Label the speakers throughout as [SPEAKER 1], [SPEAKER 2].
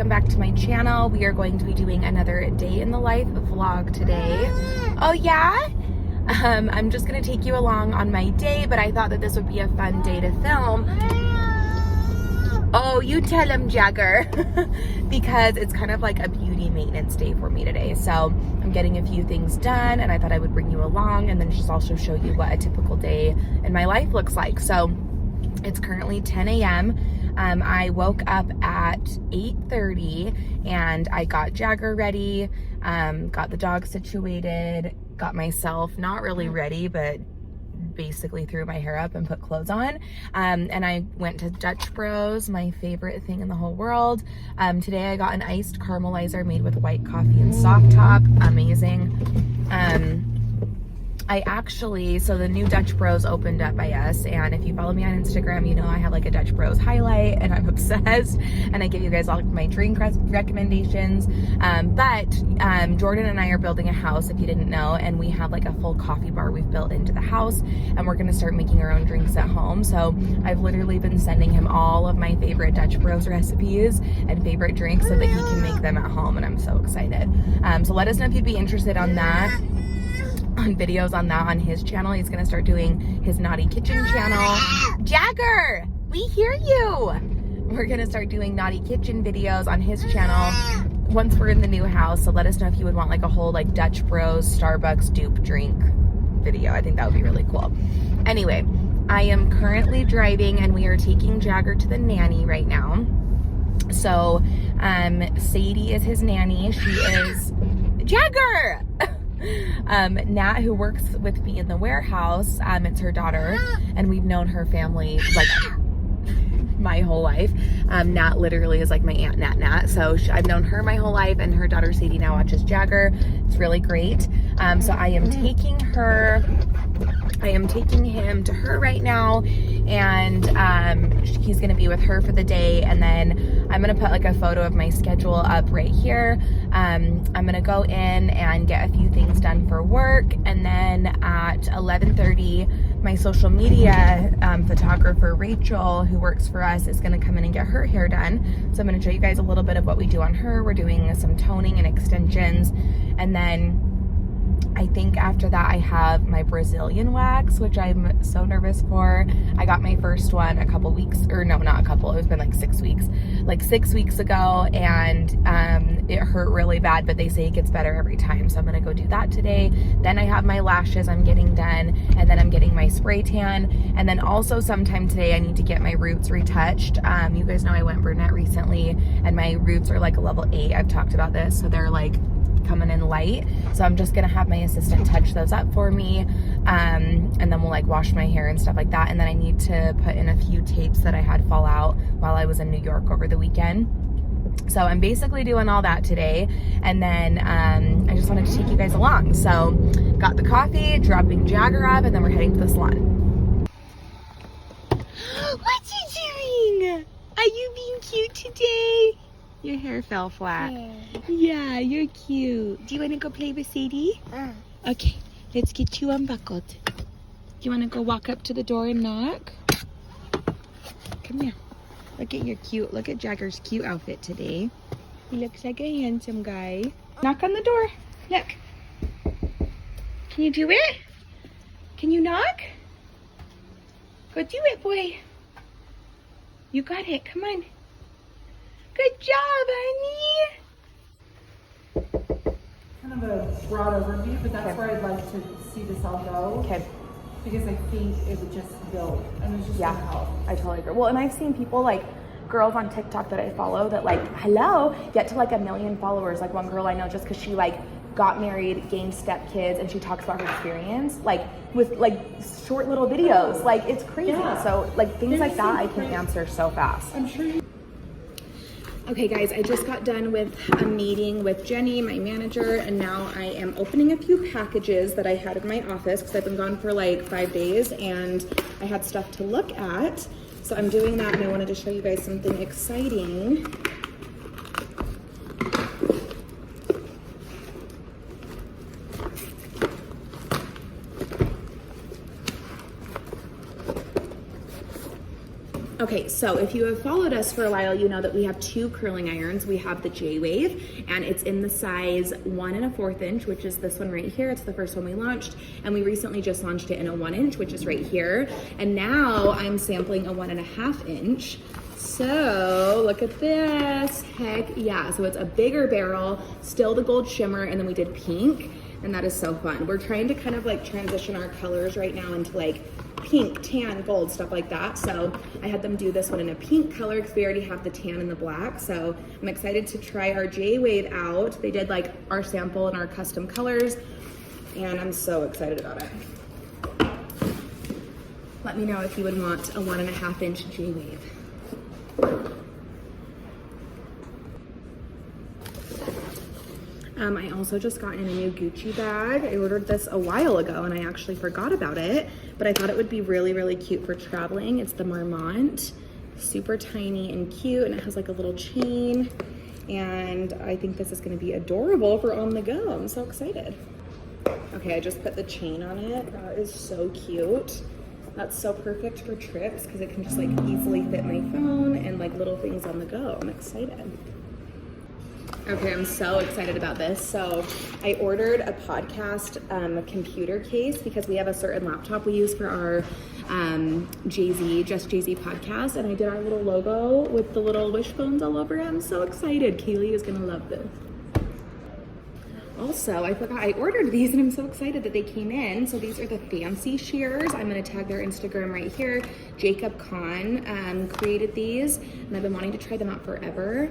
[SPEAKER 1] welcome back to my channel. We are going to be doing another day in the life vlog today. Oh yeah? I'm just gonna take you along on my day, but I thought that this would be a fun day to film. Oh, you tell him, Jagger. Because it's kind of like a beauty maintenance day for me today. So I'm getting a few things done and I thought I would bring you along and then just also show you what a typical day in my life looks like. So it's currently 10 a.m. I woke up at 8:30 and I got Jagger ready, got the dog situated, got myself not really ready, but basically threw my hair up and put clothes on. And I went to Dutch Bros, my favorite thing in the whole world. Today I got an iced caramelizer made with white coffee and soft top. Amazing. So the new Dutch Bros opened up by us, and if you follow me on Instagram, you know I have like a Dutch Bros highlight and I'm obsessed and I give you guys all my drink recommendations. But Jordan and I are building a house, if you didn't know, and we have like a full coffee bar we've built into the house, and we're gonna start making our own drinks at home. So I've literally been sending him all of my favorite Dutch Bros recipes and favorite drinks so that he can make them at home, and I'm so excited. So let us know if you'd be interested on that. On videos on that on his channel. He's gonna start doing his Naughty Kitchen channel. Jagger, we hear you. We're gonna start doing Naughty Kitchen videos on his channel once we're in the new house. So let us know if you would want like a whole like Dutch Bros Starbucks dupe drink video. I think that would be really cool. Anyway, I am currently driving and we are taking Jagger to the nanny right now. So Sadie is his nanny. She is Jagger. Nat, who works with me in the warehouse, it's her daughter, and we've known her family like my whole life. Nat literally is like my aunt Nat. So I've known her my whole life, and her daughter Sadie now watches Jagger. It's really great. So I am taking him to her right now, and he's gonna be with her for the day, and then I'm gonna put like a photo of my schedule up right here. I'm gonna go in and get a few things done for work, and then at 11:30 my social media photographer Rachel, who works for us, is gonna come in and get her hair done. So I'm gonna show you guys a little bit of what we do on her. We're doing some toning and extensions, and then I think after that I have my Brazilian wax, which I'm so nervous for. I got my first one a couple weeks, or no, not a couple, it's been like 6 weeks, like 6 weeks ago, and it hurt really bad, but they say it gets better every time. So I'm gonna go do that today. Then I have my lashes I'm getting done, and then I'm getting my spray tan, and then also sometime today I need to get my roots retouched. You guys know I went brunette recently, and my roots are like a level 8. I've talked about this, so they're like coming in light. So I'm just gonna have my assistant touch those up for me, and then we'll like wash my hair and stuff like that. And then I need to put in a few tapes that I had fall out while I was in New York over the weekend. So I'm basically doing all that today, and then I just wanted to take you guys along. So got the coffee, dropping Jagger off, and then we're heading to the salon. What you doing? Are you being cute today? Your hair fell flat. Yeah, you're cute. Do you want to go play with Sadie? Okay, let's get you unbuckled. Do you want to go walk up to the door and knock? Come here. Look at Jagger's cute outfit today. He looks like a handsome guy. Knock on the door. Look. Can you do it? Can you knock? Go do it, boy. You got it. Come on. Good job, honey.
[SPEAKER 2] Kind of a broad overview, but that's where I'd like to see this all go.
[SPEAKER 1] Okay.
[SPEAKER 2] Because I think it would just build, and it's just gonna help.
[SPEAKER 1] I totally agree. Well, and I've seen people like girls on TikTok that I follow that like, get to like 1 million followers. Like one girl I know, just because she like got married, gained stepkids, and she talks about her experience, like with like short little videos. Like it's crazy. Yeah. So like things like that I can answer so fast.
[SPEAKER 2] I'm sure you.
[SPEAKER 1] Okay guys, I just got done with a meeting with Jenny, my manager, and now I am opening a few packages that I had in my office because I've been gone for like 5 days and I had stuff to look at. So I'm doing that, and I wanted to show you guys something exciting. Okay, so if you have followed us for a while, you know that we have 2 curling irons. We have the J-Wave, and it's in the size 1 1/4 inch, which is this one right here. It's the first one we launched, and we recently just launched it in a 1 inch, which is right here. And now I'm sampling a 1 1/2 inch. So look at this, heck yeah. So it's a bigger barrel, still the gold shimmer, and then we did pink, and that is so fun. We're trying to kind of like transition our colors right now into like pink, tan, gold, stuff like that. So I had them do this one in a pink color because we already have the tan and the black. So I'm excited to try our J-Wave out. They did like our sample and our custom colors, and I'm so excited about it. Let me know if you would want a 1 1/2 inch J-Wave. I also just got in a new Gucci bag. I ordered this a while ago and I actually forgot about it, but I thought it would be really, really cute for traveling. It's the Mermaid, super tiny and cute, and it has like a little chain, and I think this is gonna be adorable for on the go. I'm so excited. Okay, I just put the chain on it. That is so cute. That's so perfect for trips because it can just like easily fit my phone and like little things on the go. I'm excited. Okay, I'm so excited about this. So I ordered a podcast computer case because we have a certain laptop we use for our Just Jay-Z podcast, and I did our little logo with the little wishbones all over it. I'm so excited. Kaylee is gonna love this. Also, I forgot I ordered these and I'm so excited that they came in. So these are the fancy shears. I'm gonna tag their Instagram right here. Jacob Kahn created these, and I've been wanting to try them out forever,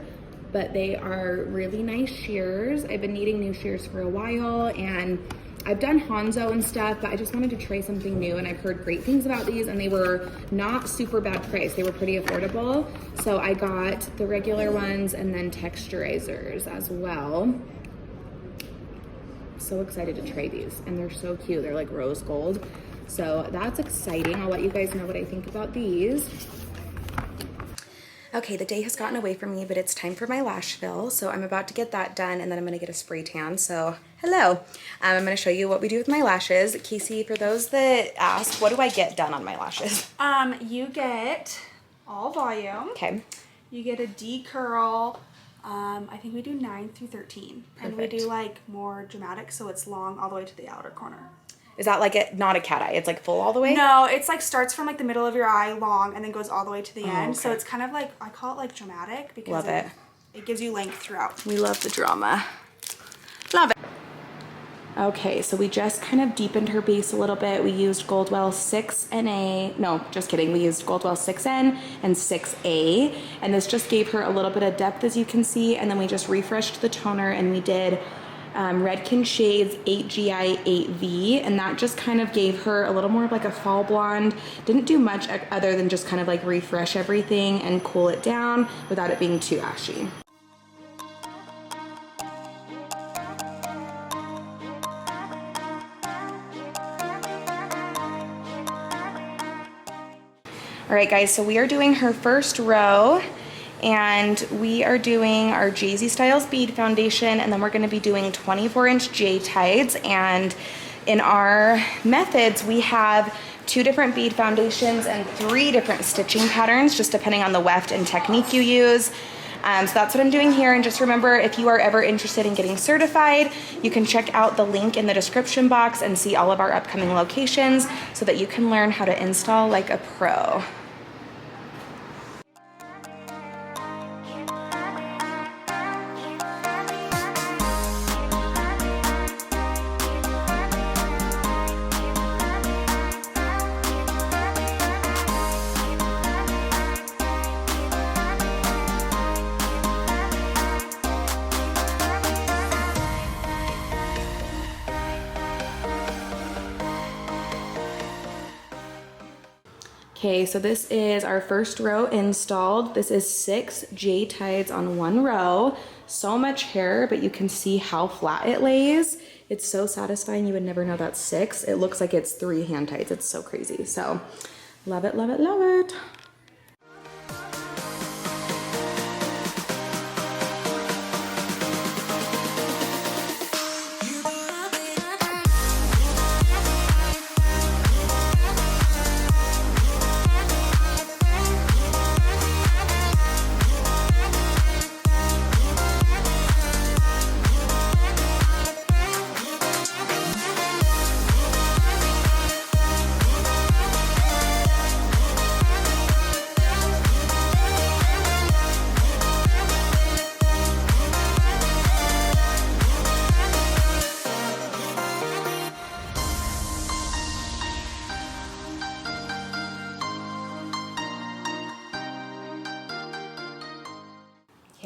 [SPEAKER 1] but they are really nice shears. I've been needing new shears for a while, and I've done Hanzo and stuff, but I just wanted to try something new, and I've heard great things about these, and they were not super bad price. They were pretty affordable. So I got the regular ones and then texturizers as well. So excited to try these, and they're so cute. They're like rose gold, so that's exciting. I'll let you guys know what I think about these. Okay, the day has gotten away from me, but it's time for my lash fill, so I'm about to get that done, and then I'm gonna get a spray tan. So hello, I'm gonna show you what we do with my lashes. Casey, for those that ask, what do I get done on my lashes?
[SPEAKER 3] You get all volume.
[SPEAKER 1] Okay.
[SPEAKER 3] You get a decurl. I think we do 9 through 13.
[SPEAKER 1] Perfect.
[SPEAKER 3] And we do like more dramatic, so it's long all the way to the outer corner.
[SPEAKER 1] Is that like not a cat eye? It's like full all the way?
[SPEAKER 3] No, it's like starts from like the middle of your eye long and then goes all the way to the end.
[SPEAKER 1] Okay.
[SPEAKER 3] So it's kind of like, I call it like dramatic because
[SPEAKER 1] Love it.
[SPEAKER 3] It gives you length throughout.
[SPEAKER 1] We love the drama. Love it. Okay, so we just kind of deepened her base a little bit. We used Goldwell 6NA, no, just kidding. We used Goldwell 6N and 6A, and this just gave her a little bit of depth, as you can see, and then we just refreshed the toner, and we did Redken Shades 8GI 8V, and that just kind of gave her a little more of like a fall blonde. Didn't do much other than just kind of like refresh everything and cool it down without it being too ashy. All right, guys, so we are doing her first row, and we are doing our Jay-Z Styles Bead Foundation, and then we're gonna be doing 24-inch J-Tides. And in our methods, we have 2 different bead foundations and 3 different stitching patterns, just depending on the weft and technique you use. So that's what I'm doing here. And just remember, if you are ever interested in getting certified, you can check out the link in the description box and see all of our upcoming locations so that you can learn how to install like a pro. Okay, so this is our first row installed. This is 6 J-Tides on 1 row. So much hair, but you can see how flat it lays. It's so satisfying. You would never know that's 6. It looks like it's 3 hand tights. It's so crazy. So love it, love it, love it.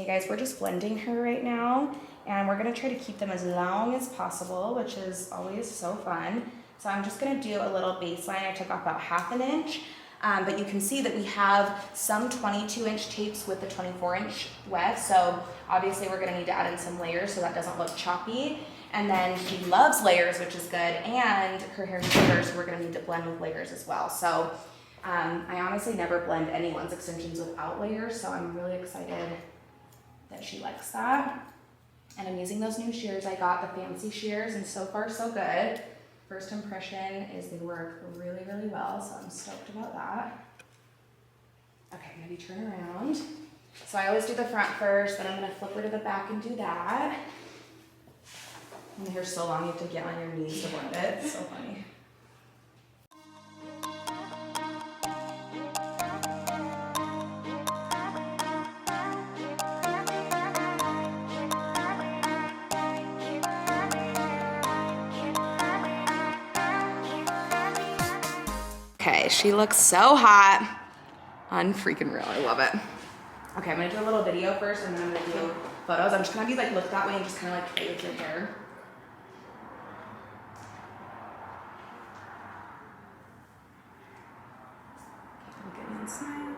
[SPEAKER 1] guys, we're just blending her right now, and we're gonna try to keep them as long as possible, which is always so fun. So I'm just gonna do a little baseline. I took off about 1/2 inch, but you can see that we have some 22-inch tapes with the 24-inch weft. So obviously we're gonna need to add in some layers so that doesn't look choppy. And then she loves layers, which is good, and her hair is shorter, so we're gonna need to blend with layers as well. So I honestly never blend anyone's extensions without layers, so I'm really excited that she likes that. And I'm using those new shears I got, the fancy shears, and so far so good. First impression is they work really, really well, so I'm stoked about that. Okay, maybe turn around. So I always do the front first, then I'm gonna flip her to the back and do that. And the hair's so long, you have to get on your knees to blend it. It's so funny. Okay, she looks so hot. Unfreaking real, I love it. Okay, I'm gonna do a little video first and then I'm gonna do photos. I'm just gonna be like, look that way and just kind of like play with your hair. I'm getting inside.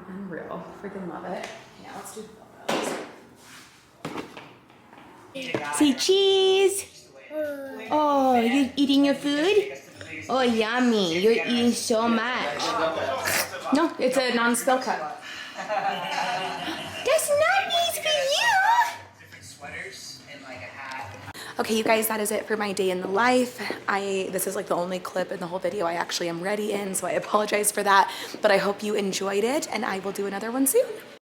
[SPEAKER 1] Unreal, freaking love it. Yeah, let's do photos. Say cheese. Oh, you're eating your food? Oh, yummy. You're eating so much. No, it's a non-spill cup. That's not nice for you. Different sweaters and like a hat. Okay, you guys, that is it for my day in the life. This is like the only clip in the whole video I actually am ready in, so I apologize for that. But I hope you enjoyed it, and I will do another one soon.